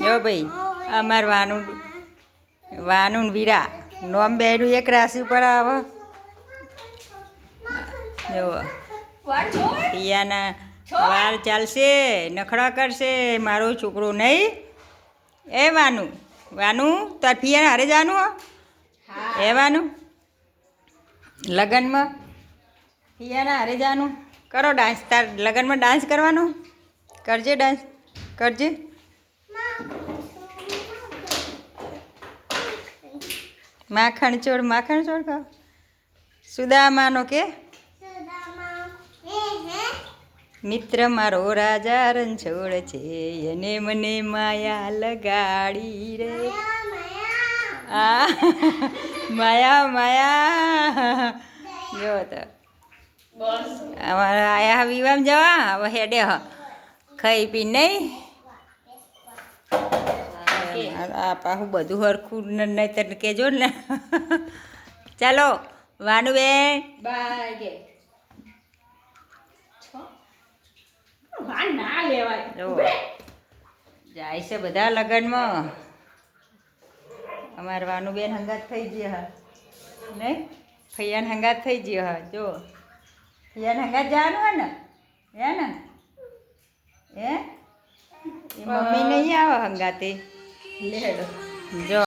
જો ભાઈ અમાર વાનું વીરા નોમ બેનું એક રાશિ ઉપર આવે. જો પિયાના વાર ચાલશે, નખડા કરશે મારું છોકરું નહીં. એ વાનું તાર પિયાના હારે જવાનું હો. એ વાનું લગ્નમાં પિયાના હારે જવાનું. કરો ડાન્સ, તાર લગ્નમાં ડાન્સ કરવાનો. કરજે ડાન્સ, કરજે. માખણ ચોર ખાઓ. સુદામાનો કે મિત્ર મારો રાજા રણછોડ છે, એને મને માયા લગાડી રે. આ માયા જો તો અમારા આયા વિવામ જવા હવે હેડે ખાઈ પી નહીં. આ પાછું બધું હરખું નહીં તને કહેજો ને. ચાલો વાનુબેન બાય. જાય છે બધા લગ્નમાં. અમારે વાનુબેન હંગાત થઈ ગઈ હા નહીં, ફૈયાન હંગાત થઈ ગયો હા. જો ફૈયાન હંગાત જવાનું હોય ને, હે ને એ મમ્મી નહીં આવે હંગાતે. લેડો જો